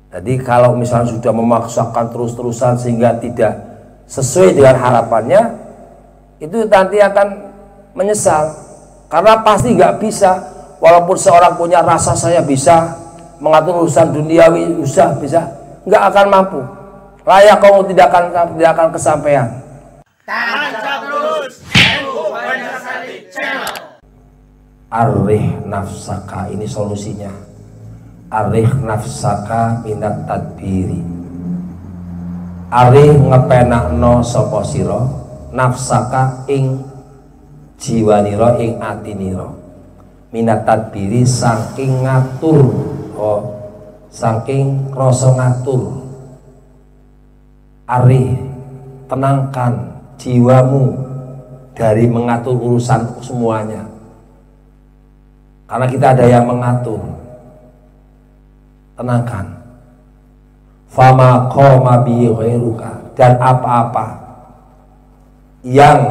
Jadi kalau misalnya sudah memaksakan terus-terusan sehingga tidak sesuai dengan harapannya, itu nanti akan menyesal, karena pasti nggak bisa. Walaupun seorang punya rasa saya bisa mengatur urusan duniawi, bisa, nggak akan mampu. Layak kamu tidak akan kesampaian. Tancap terus, NU Banjarsari Channel. Arih nafsaka, ini solusinya. Arih nafsaka minat tadbiri. Arih ngepenakno sapa sira nafsaka ing jiwanira ing atinira. Minat tadbiri saking ngatur, saking rasa ngatur. Arih, tenangkan jiwamu dari mengatur urusan semuanya, karena kita ada yang mengatur. Tenangkan. Fama qoma bi ghairuka, dan apa-apa yang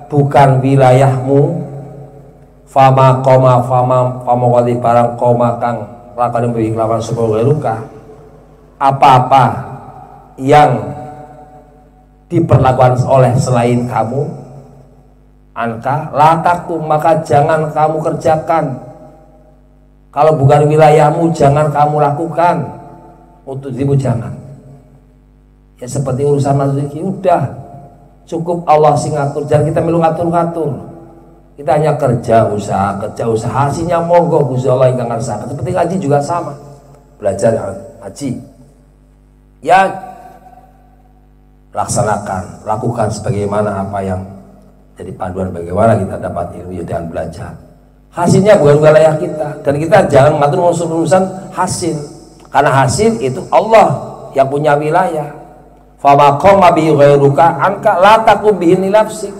bukan wilayahmu, fama wali barang qoma kang lakane bi lawan sapa ghairuka, apa-apa yang diperlakukan oleh selain kamu, anka latakum, maka jangan kamu kerjakan. Kalau bukan wilayahmu jangan kamu lakukan. Untuk dirimu jangan. Ya seperti urusan rezeki, udah cukup Allah sing ngatur, jangan kita melu ngatur-ngatur. Kita hanya kerja usaha, hasilnya monggo Gusti Allah ingkang ngersakaken. Seperti ngaji juga sama, belajar ngaji ya laksanakan, lakukan sebagaimana apa yang jadi panduan bagaimana kita dapat ilmu dan belajar. Hasilnya bukan wilayah kita, dan kita jangan mengatur urusan hasil, karena hasil itu Allah yang punya wilayah. Fama qoma bi ghairuka anka la taqum bihi nafsik.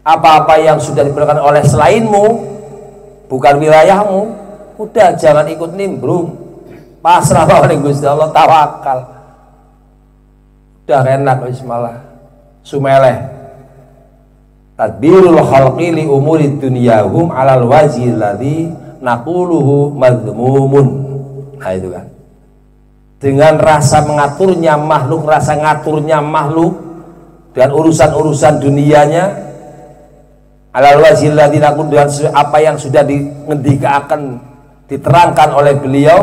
Apa-apa yang sudah diperlakukan oleh selainmu, bukan wilayahmu, udah jangan ikut nimbrung. Pasrah oleh Gusti Allah, tawakal. Udah enak wis malah sumeleh. Tadbirul khalqi li umuri dunyahum alal wajhi alladhi naquluhu madhmumun. Nah itu kan, dengan rasa mengaturnya makhluk, rasa ngaturnya makhluk dan urusan-urusan dunianya, alal wajhi alladhi naqulu, dengan apa yang sudah akan diterangkan oleh beliau,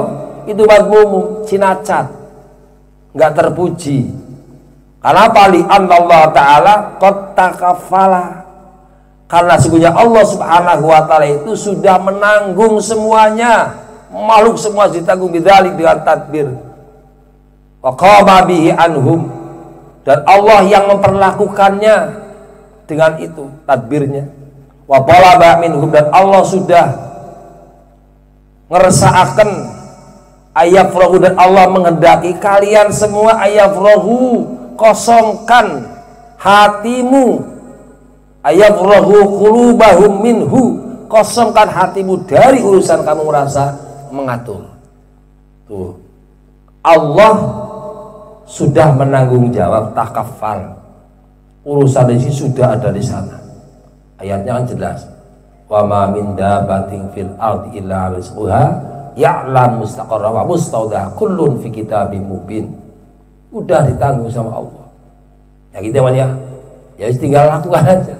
itu madhmumun, cinacat, nggak terpuji. Karena li Allah Ta'ala qad takafala, karena sesungguhnya Allah Subhanahu wa Ta'ala itu sudah menanggung semuanya, makhluk semua ditanggung bidzalik, dengan tadbir. Wa qama bihi anhum, dan Allah yang memperlakukannya dengan itu tadbirnya. Wa talaba minhum, dan Allah sudah ngersakaken ayafrahu, dan Allah menghendaki kalian semua ayafrahu, kosongkan hatimu, ayafrahu qulubahum minhu, kosongkan hatimu dari urusan kamu merasa mengatur. Tuh, Allah sudah menanggung jawab, takafal, urusan ini sudah ada di sana. Ayatnya kan jelas, wa ma min dabatin fil ardi illa rizquha ya'lam mustaqarra wa mustaudah kullun fi kitabim mubin. Udah ditanggung sama Allah. Ya gitu ya, ya tinggal lakukan aja.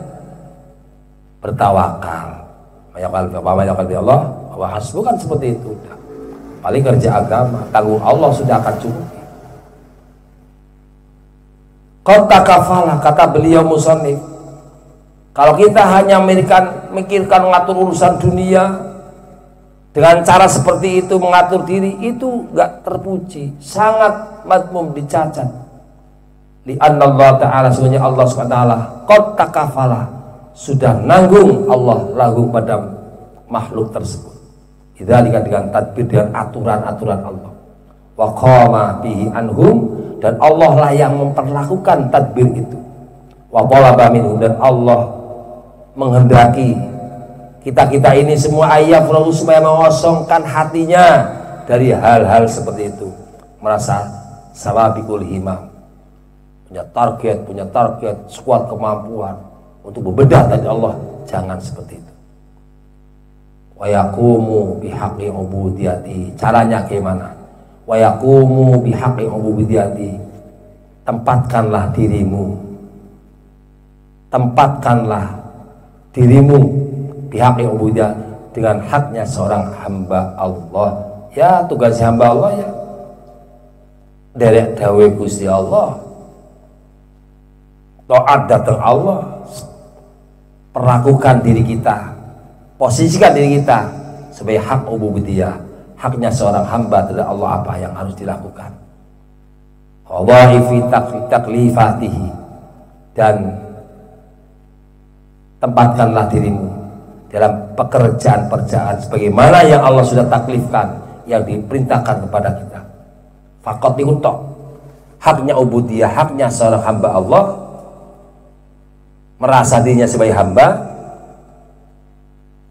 Bertawakal. Mayakal bi Allah wa hasbu, kan seperti itu. Udah. Paling kerja agama, tanggung Allah sudah akan cukup. Qad kafala, kata beliau musannif, kalau kita hanya mikirkan mengatur urusan dunia dengan cara seperti itu, mengatur diri, itu enggak terpuji, sangat madmum, dicacat. Li'anna Allah Ta'ala, sebenarnya Allah SWT qad takafala, sudah nanggung Allah lagu pada makhluk tersebut. Idzalika, dengan tadbir, dengan aturan-aturan Allah. Wa qama bihi anhum, dan Allah lah yang memperlakukan tadbir itu. Wa talaba minhum, dan Allah menghendaki kita ini semua ayafrahu, supaya mengosongkan hatinya dari hal-hal seperti itu, merasa sawabiqul himam, punya target, sekuat kemampuan untuk berbedah dari Allah. Jangan seperti itu. Wa yaqumu bihaqqi ubudiyati, caranya gimana? wa yaqumu bihaqqi ubudiyyati. Tempatkanlah dirimu bihaqqi ubudiyyah, dengan haknya seorang hamba Allah. Ya, tugas hamba Allah ya derek dawe Gusti Allah, taat datang Allah. Perlakukan diri kita, posisikan diri kita sebagai hak ubudiyah, haknya seorang hamba terhadap Allah, apa yang harus dilakukan. Wallahi fi taklifatihi, dan tempatkanlah dirimu dalam pekerjaan-pekerjaan sebagaimana yang Allah sudah taklifkan, yang diperintahkan kepada kita. Faqat diutok, haknya ubudiyah, haknya seorang hamba Allah, merasa dirinya sebagai hamba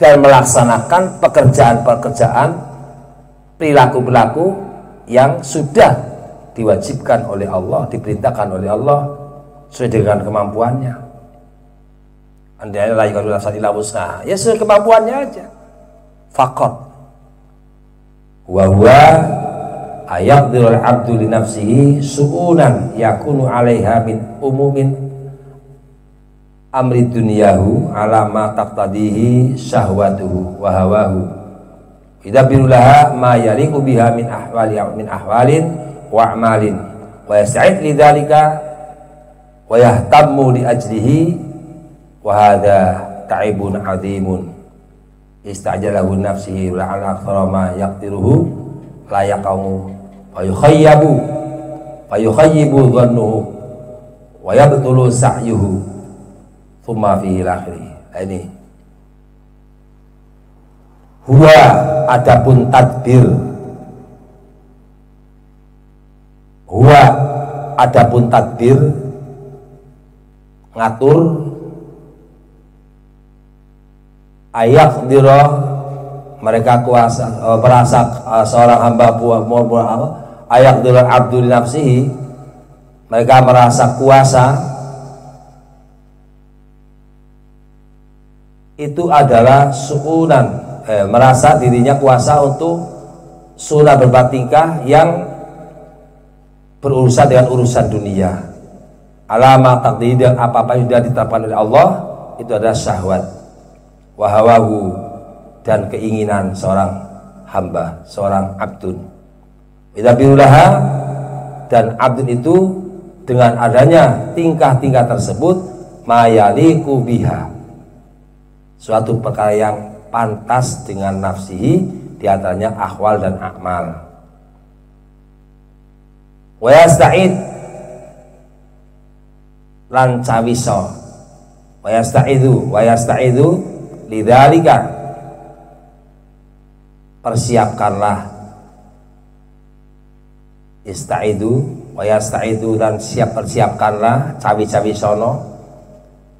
dan melaksanakan pekerjaan-pekerjaan, perilaku-perilaku yang sudah diwajibkan oleh Allah, diperintahkan oleh Allah sesuai dengan kemampuannya. Andai la yuqadiru nafsan illa wus'aha, ya sesuai kemampuannya aja. Faqat wa huwa ayaqdirul abdu li nafsihi su'unan yakunu 'alaiha min umumin amri dunyahu ala ma taqtadihi syahwatuhu wa hawahu, idzabiru laha ma yaliqu biha min ahwalin wa a'malin, wa yasta'id lidzalika wa yahtammu li ajlihi, wa hadha ta'ibun 'adzimun istajalahu nafsihi wa ala aktsara ma yaqdiruhu la yaqamu wa yukhayyibu dhannuhu wa yabtulu sa'yuhu thumma fihi lakhiri. Ini huwa, adapun tadbir, huwa adapun tadbir, ngatur, ayak diro, mereka kuasa, merasa seorang hamba ayak diro abdul nafsihi, mereka merasa kuasa, itu adalah su'unan, merasa dirinya kuasa untuk sunnah berbuat tingkah yang berurusan dengan urusan dunia. Alama takdir, dan apa-apa yang sudah ditetapkan oleh Allah itu adalah syahwat, wahawahu, dan keinginan seorang hamba, seorang abdun. Idzabirullaha, dan abdun itu dengan adanya tingkah-tingkah tersebut, mayaliku biha, suatu perkara yang pantas dengan nafsihi, diantaranya akhwal dan akmal. Wa yasta'id, lan cawiso, wa yasta'idu lidzalika, persiapkanlah, ista'idu wa yasta'idu, dan persiapkanlah, cawi-cawi sono,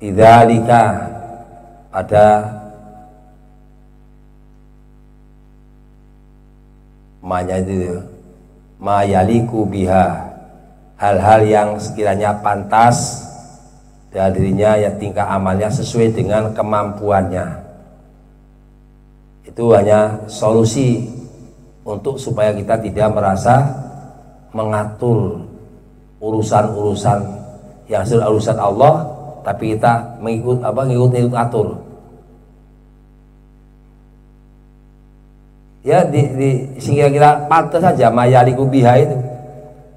lidzalika, ada manya itu mayaliku biha, hal-hal yang sekiranya pantas dari dirinya, ya tingkah amalnya sesuai dengan kemampuannya. Itu hanya solusi untuk supaya kita tidak merasa mengatur urusan-urusan yang sudah urusan Allah, tapi kita mengikut atur. Ya sehingga kita pantas saja mayaliku biha itu,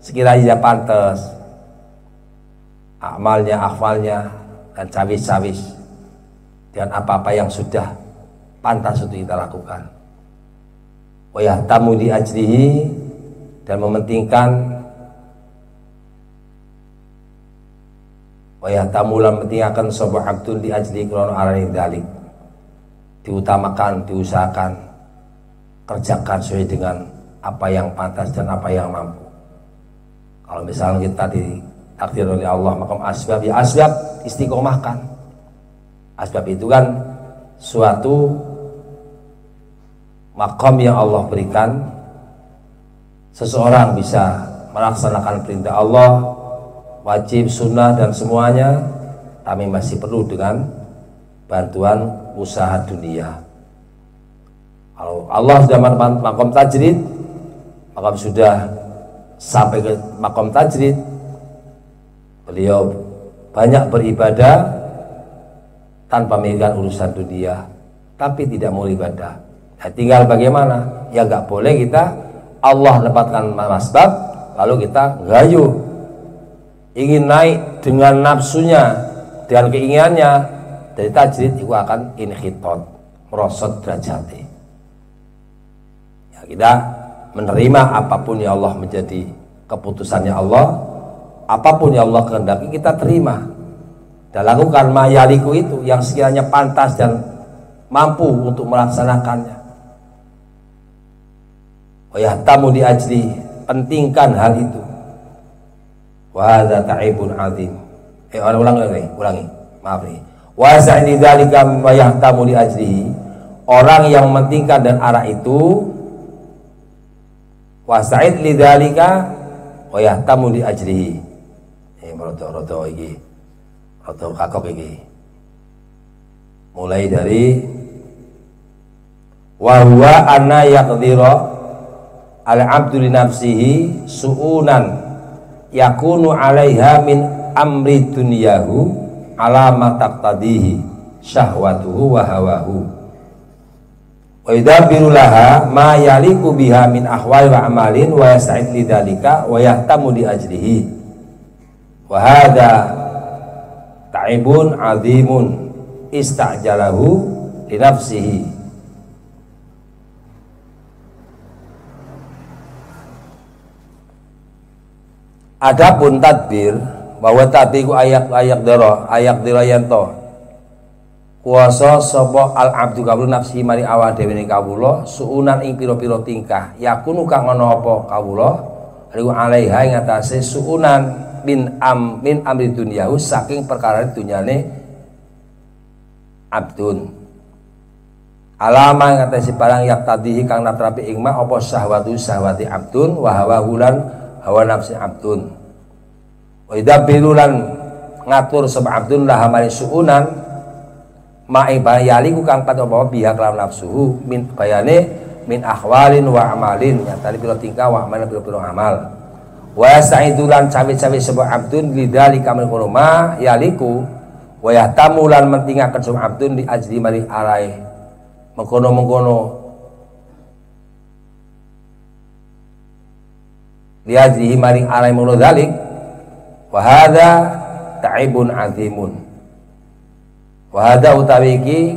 sekiranya pantas amalnya, akhwalnya, dan cawis-cawis dengan apa-apa yang sudah pantas untuk kita lakukan. Wa yahtamu li ajlihi, dan mementingkan, wa yahtamu lan mementingkan sapa abdun li ajli krono arani dzalik, diutamakan, diusahakan, kerjakan sesuai dengan apa yang pantas dan apa yang mampu. Kalau misalnya kita ditakdir oleh Allah makam asbab, ya asbab istiqomahkan. Asbab itu kan suatu makam yang Allah berikan, seseorang bisa melaksanakan perintah Allah, wajib, sunnah, dan semuanya, tapi masih perlu dengan bantuan usaha dunia. Kalau Allah sudah makom tajrid, Maka sudah sampai ke makom tajrid, beliau banyak beribadah tanpa memikirkan urusan dunia, tapi tidak mau ibadah. Nah, tinggal bagaimana? Ya nggak boleh kita Allah lepaskan masbab lalu kita gayu ingin naik dengan nafsunya, dengan keinginannya. Dari tajrid itu akan inhitot, merosot derajatnya. Ya, kita menerima apapun yang Allah menjadi keputusannya Allah, apapun yang Allah kehendaki kita terima dan lakukan mayaliku itu yang sekiranya pantas dan mampu untuk melaksanakannya. Wa yahtamu di ajli, pentingkan hal itu. Wa hadza ta'ibun azim. Ulangi. Maaf nih. Wa sa'ni dzalika wa yahtamu di ajli. Orang yang mementingkan dan arah itu, wasa'id lidzalika wa yahtamu li ajlihi. Rodo iki. Rodo kakok iki. Mulai dari wa huwa anna yaqdira al-'abdu li nafsihi su'unan yakunu 'alaiha min amri dunyahu ala ma taqtadihi syahwatuhu wa hawahu. Wa yudabbiru laha ma yaliku biha min ahwal wa amalin wa yasta'id lidzalika wa yahtamu li ajlihi. Wa hadza ta'ibun 'azimun ista'jalahu li nafsihi. Adapun tadbir, bahwa tadbir ayak dara yanto kuasa sapa al abdu kawula nafsi mari awak dhewe ning kawula suunan ing pira-pira tingkah yakunu kang ana apa kawula riku alaiha ing atase suunan min amri dunyahu saking perkara dunyane abdun alama ing atase barang yak tadihi kang natrapi ing ma apa syahwati abdun wa hawa hulan hawa nafsi abdun wa idabbiru lan ngatur sapa abdun laha mari suunan ma'i bayaliku kang pada bawa pihak lawan nafsuhu min bayane min akhwalin wa amalin nyatane pira tingkah wa amal pira amal wa sa'idulan cawe-cawe sebab abdun lidzalika min qurma yaliku wa yahtamu lan mentingaken sebab abdun di ajli mari arai mengkono-mengkono li ajli mari arai mengkono dzalik wa hadza ta'ibun azimun. Wahada utawi iki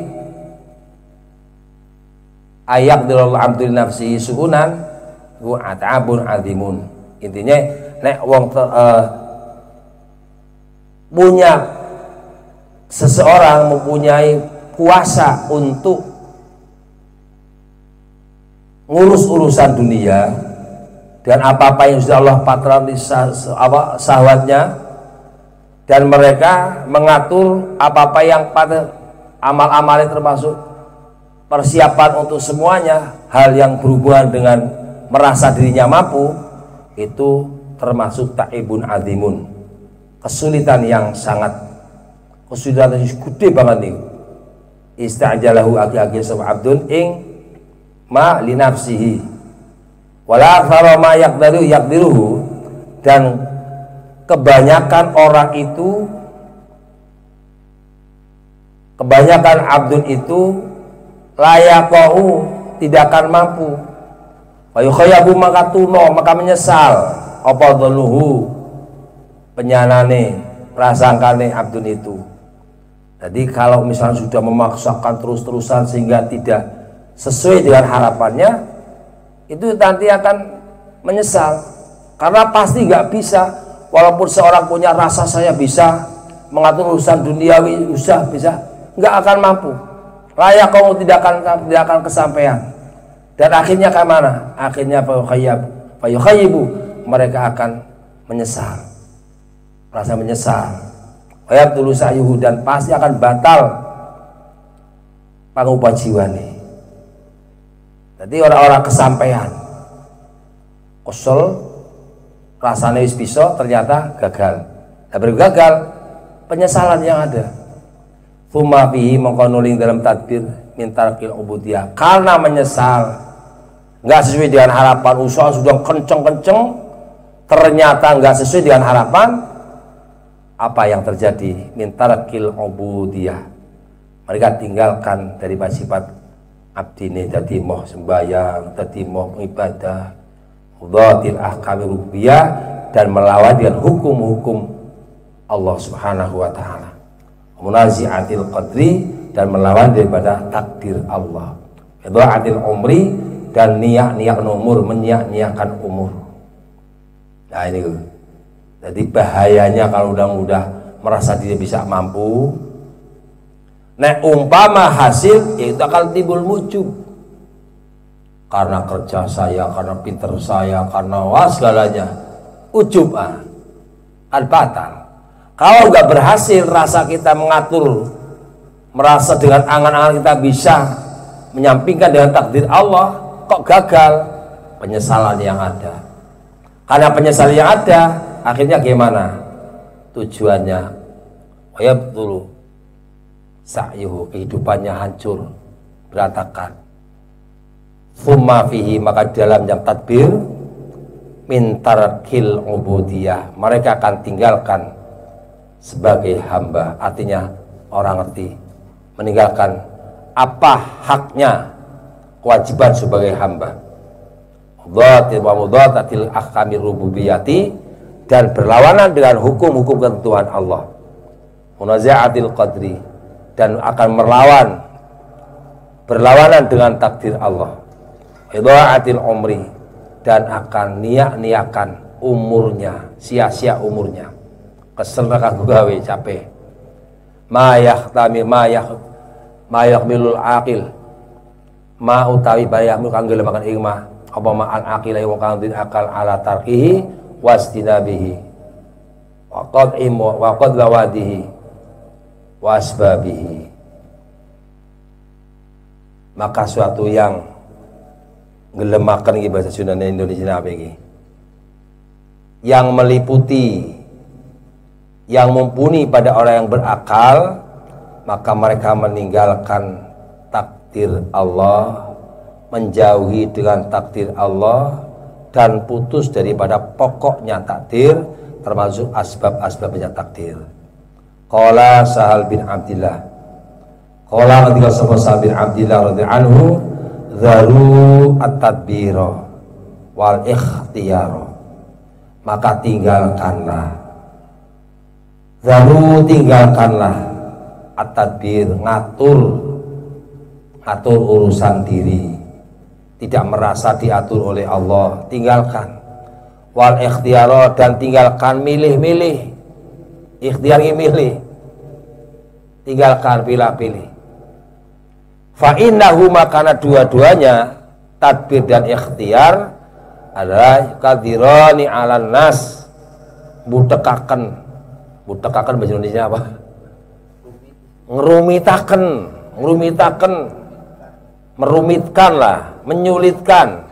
ayak dilal abdul nafsi suunan wa atabun azimun. Intinya nek wong punya seseorang mempunyai kuasa untuk ngurus urusan dunia dan apa-apa yang sudah Allah patram di syahwatnya, dan mereka mengatur apa-apa yang pada amal-amalnya termasuk persiapan untuk semuanya, hal yang berhubungan dengan merasa dirinya mampu, itu termasuk ta'ibun azimun, kesulitan yang sangat gede banget nih. Ista'jalahu aki-aki sapa abdun ing ma li nafsihi wala aktsara ma yaqdiruhu, dan kebanyakan orang itu, kebanyakan abdun itu layaqau tidak akan mampu wa yukhayabu maka tuno maka menyesal apa duluhu penyanane prasangkane abdun itu. Jadi kalau misalnya sudah memaksakan terus-terusan sehingga tidak sesuai dengan harapannya, itu nanti akan menyesal karena pasti nggak bisa. Walaupun seorang punya rasa saya bisa mengatur urusan duniawi, bisa, nggak akan mampu. Layak kamu tidak akan kesampaian. Dan akhirnya ke mana? Akhirnya fayukhayibu, mereka akan menyesal, rasa menyesal. Wayab tulu sayuhu, dan pasti akan batal pangupah jiwane. Jadi orang-orang kesampaian, kesel. Rasanya wis bisa, ternyata gagal. Nah, baru gagal, penyesalan yang ada. Tsumma fihi mengkonuling dalam tadbir min tarkil ubudiyah, karena menyesal nggak sesuai dengan harapan, usaha sudah kenceng-kenceng, ternyata nggak sesuai dengan harapan, apa yang terjadi? Min tarakil ubudiyah, mereka tinggalkan dari sifat abdi ini, tadi mau sembahyang, tadi mau ibadah, mudhatil ahkami rubbiyah, dan melawan dengan hukum-hukum Allah Subhanahu wa taala, munazi'atil qadri, dan melawan daripada takdir Allah, idha'atil umri, dan niyak-niyak umur, menyiak-nyiakan umur. Nah ini, jadi bahayanya kalau udah merasa dia bisa mampu, nek umpama hasil itu akan timbul ujub, karena kerja saya, karena pinter saya, karena segalanya, ujub al-batal. Kalau nggak berhasil, rasa kita mengatur, merasa dengan angan-angan kita bisa menyampingkan dengan takdir Allah, kok gagal, penyesalan yang ada. Karena penyesalan yang ada, akhirnya gimana? Tujuannya wayabtulu sa'yuhu, kehidupannya hancur, berantakan. Tsumma fihi, maka dalam yang tadbir, min tarkil ubudiyah, mereka akan tinggalkan sebagai hamba. Artinya orang ngerti, meninggalkan apa haknya, kewajiban sebagai hamba, mudhatatil ahkami rububiyati, dan berlawanan dengan hukum-hukum ketentuan Allah, munazi'atil qadri, dan akan berlawanan dengan takdir Allah, idha'atil umri, dan akan niak-niakan umurnya, sia-sia umurnya, kesel kanggo gawe capek. Mayahmilul aqil, ma utawi bayahmu kanggo lemakan ingmah apa ma'al aqilai wa kang akal ala tarkihi wasdinabihi wa qad lawadihi wa asbabihi. Maka suatu yang ngelemakan iki bahasa Sunda Indonesia apa iki, yang meliputi, yang mumpuni pada orang yang berakal, maka mereka meninggalkan takdir Allah, menjauhi dengan takdir Allah, dan putus daripada pokoknya takdir, termasuk asbab-asbabnya takdir. Qala Sahal bin Abdillah, qala ketika Sahal bin Abdillah radhiyallahu anhu, zaru at-tadbira wal ikhtiyara, maka tinggalkanlah, zaru tinggalkanlah, at-tadbir ngatur urusan diri, tidak merasa diatur oleh Allah, tinggalkan. Wal ikhtiyara, dan tinggalkan milih-milih, ikhtiar milih, tinggalkan pilih-pilih. Fa innahuma, karena dua-duanya tadbir dan ikhtiar adalah kadirani alan nas, mutekaken bahasa Indonesia apa? Ngerumitaken, merumitkan lah, menyulitkan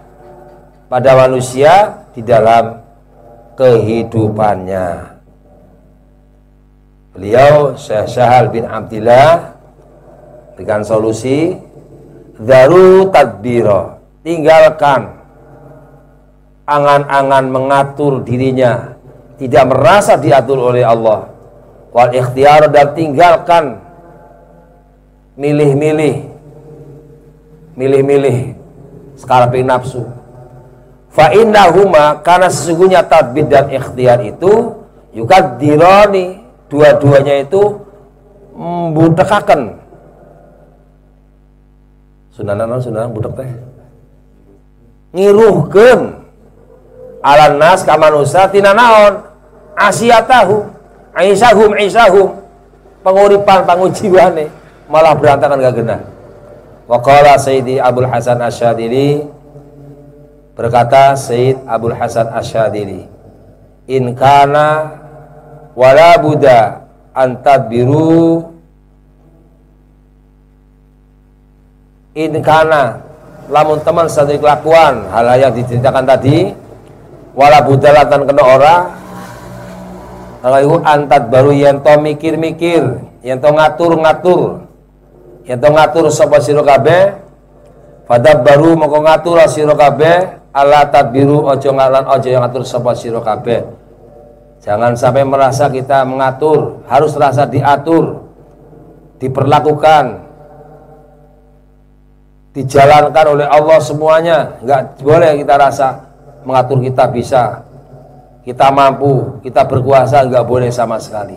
pada manusia di dalam kehidupannya. Beliau Syekh Sahal bin Abdillah dengan solusi daru tadbiro, tinggalkan angan-angan mengatur dirinya, tidak merasa diatur oleh Allah. Wal ikhtiyar, dan tinggalkan milih-milih sekarang pengen nafsu. Fa innahuma, karena sesungguhnya tadbir dan ikhtiar itu yukadironi, dua-duanya itu mbutekaken. Sunan budak teh ngiruhkeun alan nas ka manusia tina naon asyatahu aisahum penguripan pangujiwane, malah berantakan gak genah. Wa qala Sayyidi Abul Hasan Asyadili, berkata Sayyid Abul Hasan Asyadili, in kana wala buddha antadbiru, in kana lamun teman satu kelakuan hal yang diceritakan tadi, wala buddha latan kena ora kalau antat baru yang to mikir-mikir, yang to ngatur-ngatur, yang to ngatur sapa sira kabeh, Fadabbaru moko ngatur sira kabeh, ala tadbiru ojo ngalan ojo yang ngatur sapa sira kabeh. Jangan sampai merasa kita mengatur, harus rasa diatur, diperlakukan, dijalankan oleh Allah semuanya. Enggak boleh kita rasa mengatur kita bisa, kita mampu, kita berkuasa, enggak boleh sama sekali.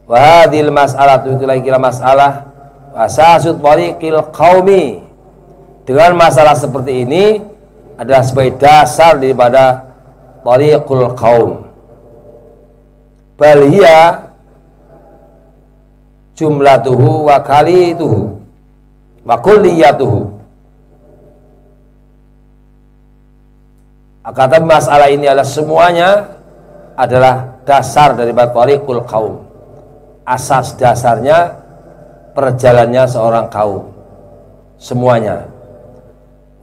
Wa hadhil mas'alatu itu lagi masalah asasut tariqil qaumi. Dengan masalah seperti ini adalah sebagai dasar daripada tariqul qaum. Bal hiya jumlatuhu wa kalituhu wa kulliyatuhu. Kata masalah ini adalah semuanya adalah dasar daripada tariqul qaum. Asas dasarnya perjalanannya seorang kaum. Semuanya.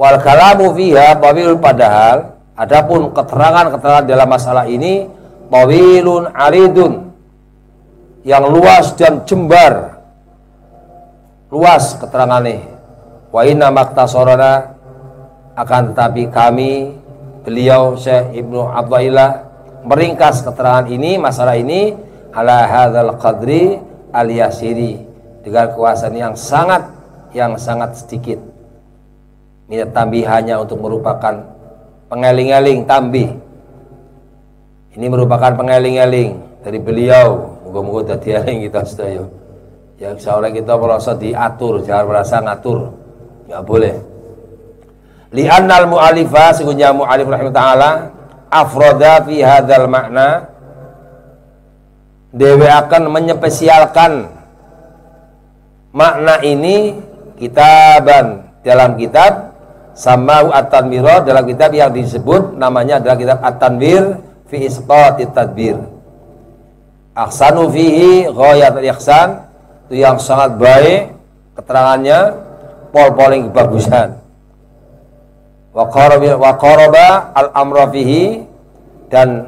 Wal kalamu fiha tawilun, padahal adapun keterangan-keterangan dalam masalah ini tawilun aridun, yang luas dan jembar, luas keterangannya. Wa inna maktasorana, akan tetapi kami, beliau Syekh Ibnu Athaillah meringkas keterangan ini, masalah ini ala hadzal qadri al yasiri, dengan kuasaan yang sangat sedikit. Minat tambih hanya untuk merupakan pengeling-eling tambih. Ini merupakan pengeling-eling dari beliau. Moga-moga dadi eling kita sedaya. Ya insyaallah kita merasa diatur, jangan merasa ngatur. Enggak boleh. Li'annal mu'alifah, sesungguhnya mu'alif rahimahullah ta'ala afroda fi hadzal makna, dewe akan menyepesialkan makna ini kitaban, dalam kitab Sama'u at-Tanwir, dalam kitab yang disebut namanya adalah kitab At-Tanwir fi Isqatit Tadbir. Ahsanu fihi ghayatul ihsan, itu yang sangat baik keterangannya, pol-poling kebagusan. Wa qaraba al-amra fihi, dan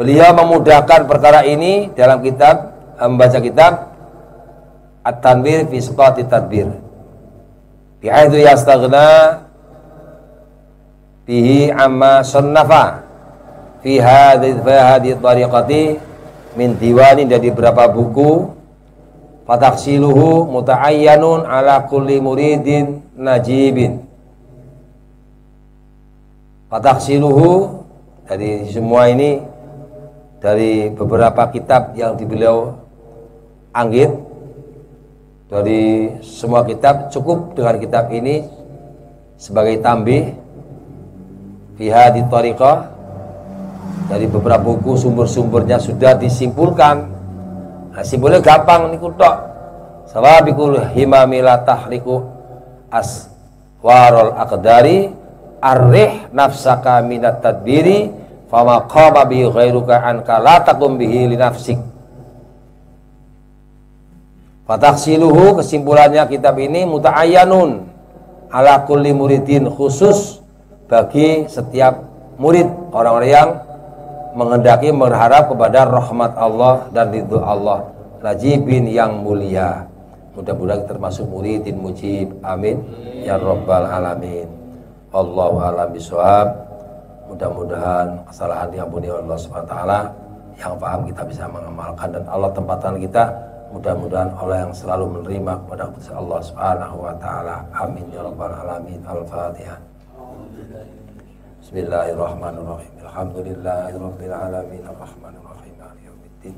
beliau memudahkan perkara ini dalam kitab, membaca kitab At-Tanwir fi Isqatit Tadbir. Bi'aidhu yastaghna bihi amma sunnafa fi hadhihi tariqati min diwani, dari beberapa buku. Fataksiluhu muta'ayyanun ala kulli muridin najibin. Fataksiluhu, dari semua ini dari beberapa kitab yang beliau anggit, dari semua kitab cukup dengan kitab ini sebagai tambih fi hadhihi tariqah. Dari beberapa buku sumber-sumbernya sudah disimpulkan. Nah, simpulnya gampang niku tok. Sawabikul himami la tahriku aswarul aqdari arrih nafsaka minat tadbiri fama qama bi ghairuka anka la taqum bihi li nafsik. Fataksiluhu, kesimpulannya kitab ini muta'ayyanun ala kulli muridin, khusus bagi setiap murid, orang-orang yang menghendaki, berharap kepada rahmat Allah dan ridho Allah, najibin, yang mulia. Mudah-mudahan termasuk muridin mujib, amin ya rabbal alamin. Allahu a'lam bishawab. Mudah-mudahan kesalahan diampuni Allah Subhanahu wa taala, yang paham kita bisa mengamalkan, dan Allah tempatkan kita, mudah-mudahan Allah yang selalu menerima kepada keputusan Allah Subhanahu wa taala, amin ya rabbal alamin. Al-Fatihah. Bismillahirrahmanirrahim. Alhamdulillahirabbil alamin, arrahmanir rahim, maliki yaumiddin.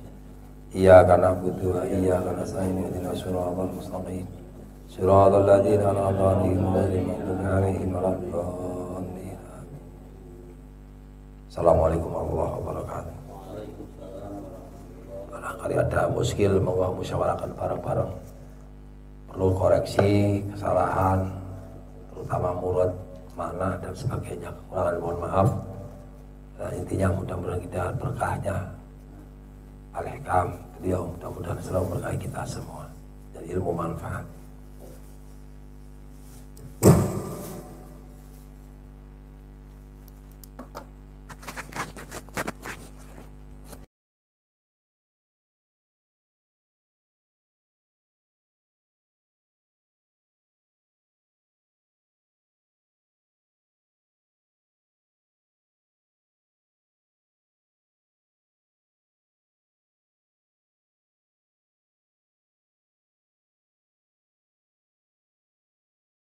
Iyyaka na'budu wa iyyaka nasta'in, ihdinas siratal mustaqim, siratal ladzina an'amta 'alaihim ghairil maghdubi 'alaihim waladdallin. Assalamualaikum warahmatullahi wabarakatuh. Barangkali ada muskil, mau musyawarahkan bareng-bareng, perlu koreksi kesalahan, terutama murid, makna dan sebagainya, kekurangan mohon maaf. Nah, intinya mudah-mudahan kita berkahnya al-hikam beliau, mudah-mudahan selalu berkahi kita semua dan ilmu manfaat.